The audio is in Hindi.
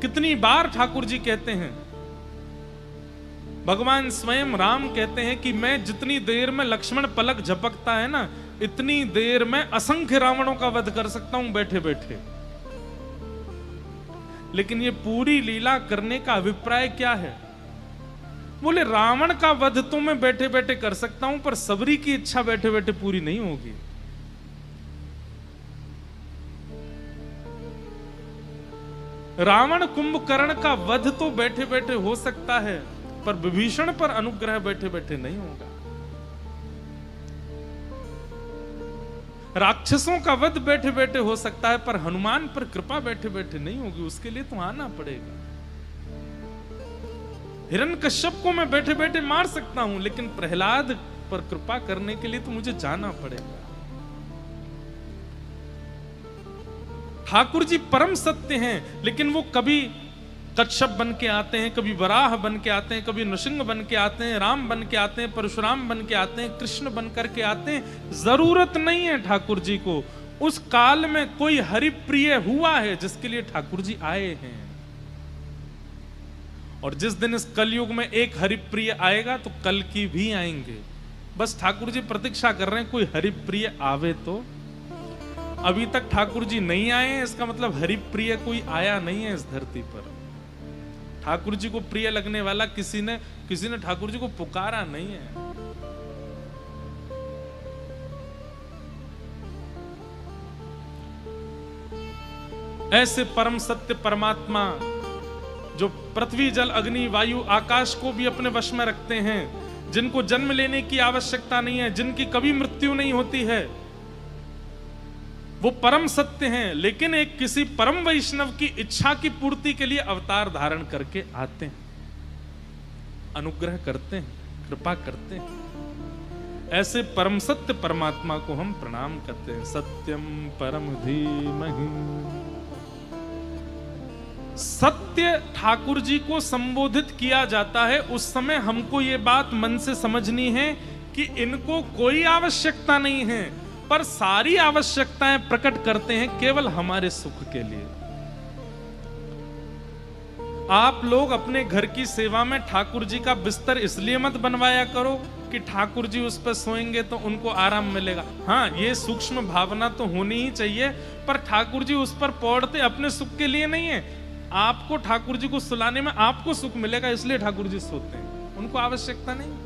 कितनी बार ठाकुर जी कहते हैं, भगवान स्वयं राम कहते हैं कि मैं जितनी देर में लक्ष्मण पलक झपकता है ना, इतनी देर में असंख्य रावणों का वध कर सकता हूं बैठे बैठे। लेकिन ये पूरी लीला करने का अभिप्राय क्या है? बोले रावण का वध तो मैं बैठे बैठे कर सकता हूं, पर सबरी की इच्छा बैठे बैठे पूरी नहीं होगी। रावण कुंभकर्ण का वध तो बैठे बैठे हो सकता है, पर विभीषण पर अनुग्रह बैठे बैठे नहीं होगा। राक्षसों का वध बैठे बैठे हो सकता है, पर हनुमान पर कृपा बैठे बैठे नहीं होगी। उसके लिए तो आना पड़ेगा। हिरण्यकश्यप को मैं बैठे बैठे मार सकता हूं, लेकिन प्रहलाद पर कृपा करने के लिए तो मुझे जाना पड़ेगा। ठाकुर जी परम सत्य हैं, लेकिन वो कभी कच्छप बन के आते हैं, कभी वराह बन के आते हैं, कभी नृसिंह बन के आते हैं, राम बन के आते हैं, परशुराम बन के आते हैं, कृष्ण बन करके आते हैं। जरूरत नहीं है ठाकुर जी को। उस काल में कोई हरिप्रिय हुआ है जिसके लिए ठाकुर जी आए हैं। और जिस दिन इस कलयुग में एक हरिप्रिय आएगा तो कल की भी आएंगे। बस ठाकुर जी प्रतीक्षा कर रहे हैं कोई हरिप्रिय आवे तो। अभी तक ठाकुर जी नहीं आए हैं, इसका मतलब हरिप्रिय कोई आया नहीं है इस धरती पर। ठाकुर जी को प्रिय लगने वाला किसी ने ठाकुर जी को पुकारा नहीं है। ऐसे परम सत्य परमात्मा जो पृथ्वी जल अग्नि वायु आकाश को भी अपने वश में रखते हैं, जिनको जन्म लेने की आवश्यकता नहीं है, जिनकी कभी मृत्यु नहीं होती है, वो परम सत्य हैं। लेकिन एक किसी परम वैष्णव की इच्छा की पूर्ति के लिए अवतार धारण करके आते हैं, अनुग्रह करते हैं, कृपा करते हैं। ऐसे परम सत्य परमात्मा को हम प्रणाम करते हैं। सत्यम परम धीमहि। सत्य ठाकुर जी को संबोधित किया जाता है, उस समय हमको ये बात मन से समझनी है कि इनको कोई आवश्यकता नहीं है, पर सारी आवश्यकताएं प्रकट करते हैं केवल हमारे सुख के लिए। आप लोग अपने घर की सेवा में ठाकुर जी का बिस्तर इसलिए मत बनवाया करो कि ठाकुर जी उस पर सोएंगे तो उनको आराम मिलेगा। हाँ, ये सूक्ष्म भावना तो होनी ही चाहिए, पर ठाकुर जी उस पर पौड़ते अपने सुख के लिए नहीं है। आपको ठाकुर जी को सुलाने में आपको सुख मिलेगा, इसलिए ठाकुर जी सोते हैं, उनको आवश्यकता नहीं।